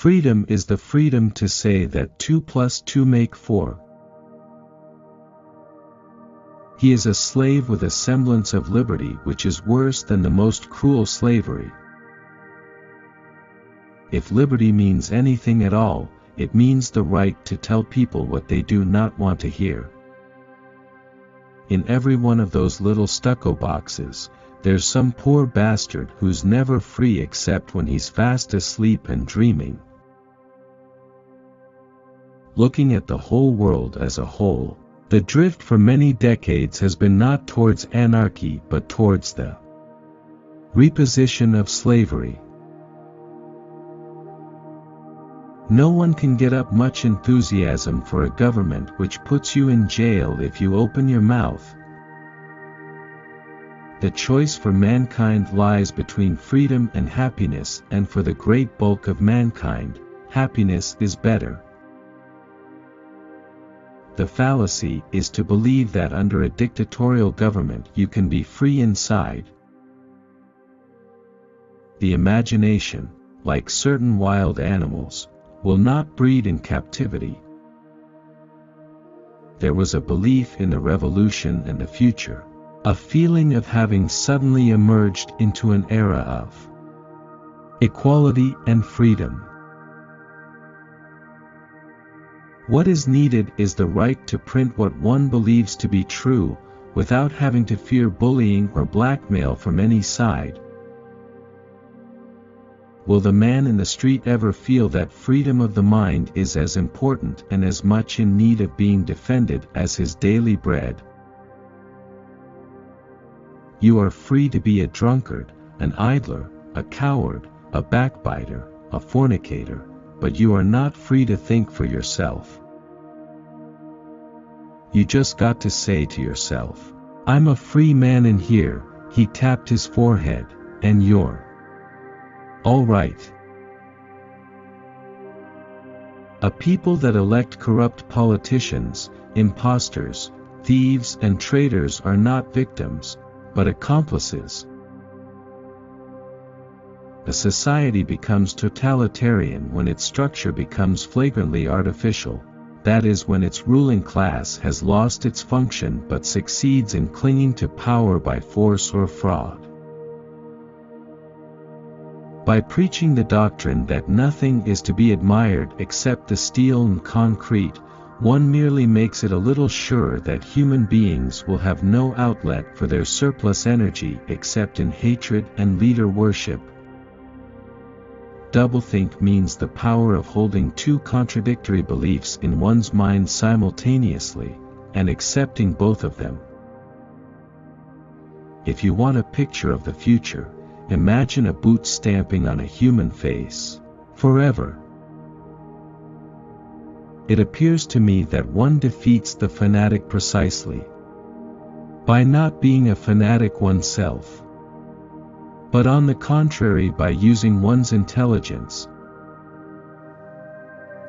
Freedom is the freedom to say that 2 plus 2 make 4. He is a slave with a semblance of liberty, which is worse than the most cruel slavery. If liberty means anything at all, it means the right to tell people what they do not want to hear. In every one of those little stucco boxes, there's some poor bastard who's never free except when he's fast asleep and dreaming. Looking at the whole world as a whole, the drift for many decades has been not towards anarchy but towards the reposition of slavery. No one can get up much enthusiasm for a government which puts you in jail if you open your mouth. The choice for mankind lies between freedom and happiness, and for the great bulk of mankind, happiness is better. The fallacy is to believe that under a dictatorial government you can be free inside. The imagination, like certain wild animals, will not breed in captivity. There was a belief in the revolution and the future, a feeling of having suddenly emerged into an era of equality and freedom. What is needed is the right to print what one believes to be true, without having to fear bullying or blackmail from any side. Will the man in the street ever feel that freedom of the mind is as important and as much in need of being defended as his daily bread? You are free to be a drunkard, an idler, a coward, a backbiter, a fornicator, but you are not free to think for yourself. You just got to say to yourself, "I'm a free man in here." He tapped his forehead, "and you're all right." A people that elect corrupt politicians, impostors, thieves and traitors are not victims, but accomplices. A society becomes totalitarian when its structure becomes flagrantly artificial, that is, when its ruling class has lost its function but succeeds in clinging to power by force or fraud. By preaching the doctrine that nothing is to be admired except the steel and concrete, one merely makes it a little sure that human beings will have no outlet for their surplus energy except in hatred and leader worship. Doublethink means the power of holding two contradictory beliefs in one's mind simultaneously, and accepting both of them. If you want a picture of the future, imagine a boot stamping on a human face, forever. It appears to me that one defeats the fanatic precisely by not being a fanatic oneself, but on the contrary by using one's intelligence.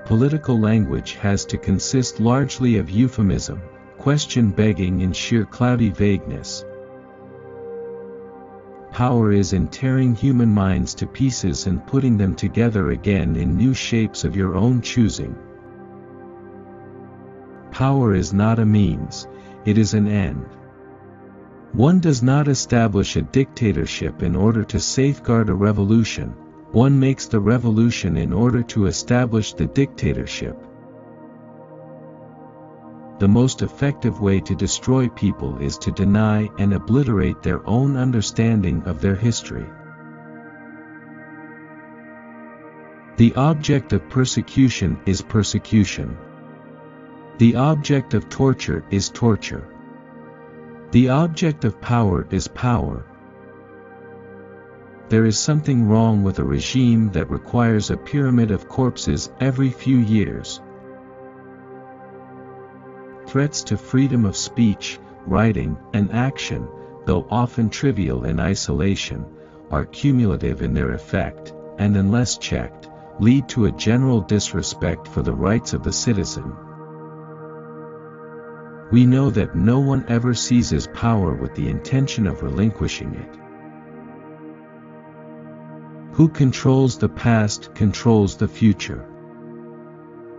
Political language has to consist largely of euphemism, question begging in sheer cloudy vagueness. Power is in tearing human minds to pieces and putting them together again in new shapes of your own choosing. Power is not a means, it is an end. One does not establish a dictatorship in order to safeguard a revolution, one makes the revolution in order to establish the dictatorship. The most effective way to destroy people is to deny and obliterate their own understanding of their history. The object of persecution is persecution. The object of torture is torture. The object of power is power. There is something wrong with a regime that requires a pyramid of corpses every few years. Threats to freedom of speech, writing, and action, though often trivial in isolation, are cumulative in their effect, and unless checked, lead to a general disrespect for the rights of the citizen. We know that no one ever seizes power with the intention of relinquishing it. Who controls the past controls the future.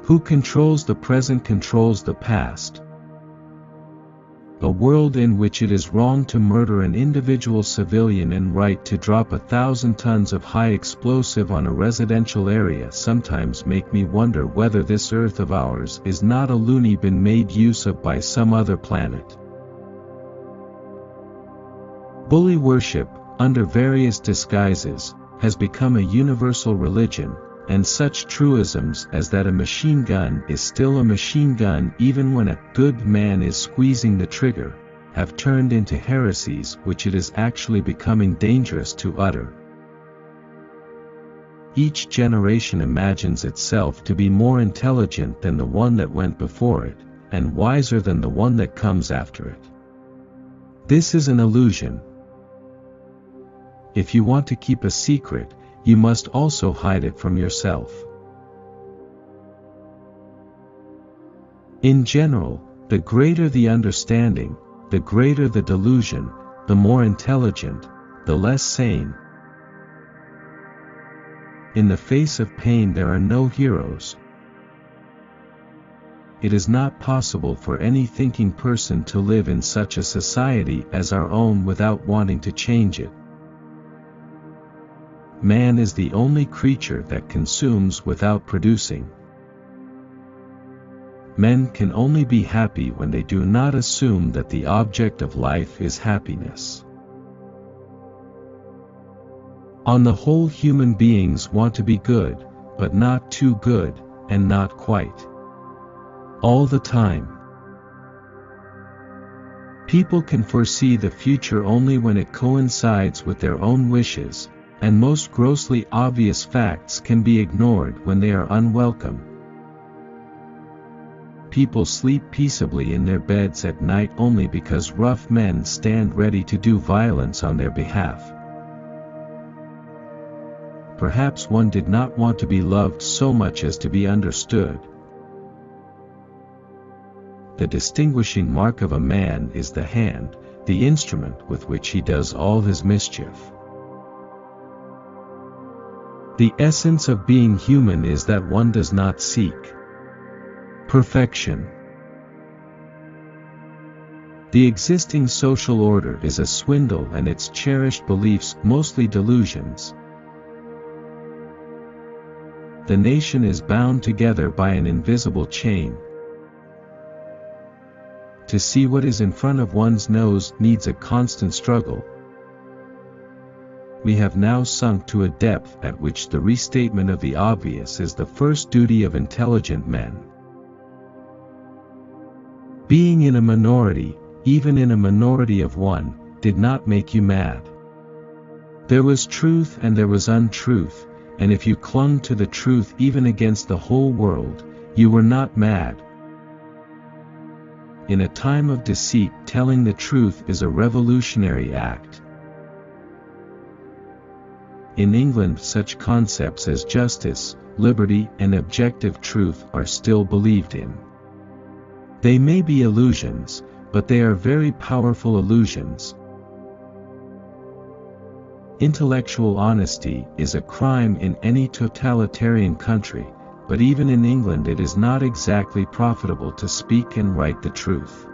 Who controls the present controls the past. A world in which it is wrong to murder an individual civilian and right to drop 1,000 tons of high explosive on a residential area sometimes make me wonder whether this earth of ours is not a loony bin made use of by some other planet. Bully worship, under various disguises, has become a universal religion, and such truisms as that a machine gun is still a machine gun even when a good man is squeezing the trigger, have turned into heresies which it is actually becoming dangerous to utter. Each generation imagines itself to be more intelligent than the one that went before it, and wiser than the one that comes after it. This is an illusion. If you want to keep a secret, you must also hide it from yourself. In general, the greater the understanding, the greater the delusion, the more intelligent, the less sane. In the face of pain there are no heroes. It is not possible for any thinking person to live in such a society as our own without wanting to change it. Man is the only creature that consumes without producing. Men can only be happy when they do not assume that the object of life is happiness. On the whole, human beings want to be good, but not too good, and not quite. All the time. People can foresee the future only when it coincides with their own wishes, and most grossly obvious facts can be ignored when they are unwelcome. People sleep peaceably in their beds at night only because rough men stand ready to do violence on their behalf. Perhaps one did not want to be loved so much as to be understood. The distinguishing mark of a man is the hand, the instrument with which he does all his mischief. The essence of being human is that one does not seek perfection. The existing social order is a swindle and its cherished beliefs mostly delusions. The nation is bound together by an invisible chain. To see what is in front of one's nose needs a constant struggle. We have now sunk to a depth at which the restatement of the obvious is the first duty of intelligent men. Being in a minority, even in a minority of one, did not make you mad. There was truth and there was untruth, and if you clung to the truth even against the whole world, you were not mad. In a time of deceit, telling the truth is a revolutionary act. In England, such concepts as justice, liberty, and objective truth are still believed in. They may be illusions, but they are very powerful illusions. Intellectual honesty is a crime in any totalitarian country, but even in England it is not exactly profitable to speak and write the truth.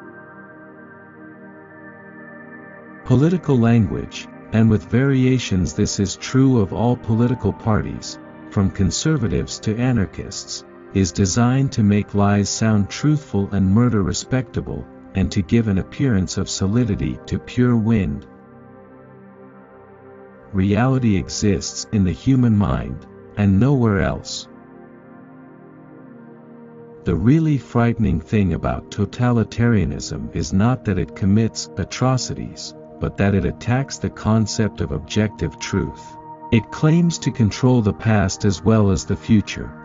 Political language, and with variations this is true of all political parties, from conservatives to anarchists, is designed to make lies sound truthful and murder respectable, and to give an appearance of solidity to pure wind. Reality exists in the human mind, and nowhere else. The really frightening thing about totalitarianism is not that it commits atrocities, but that it attacks the concept of objective truth. It claims to control the past as well as the future.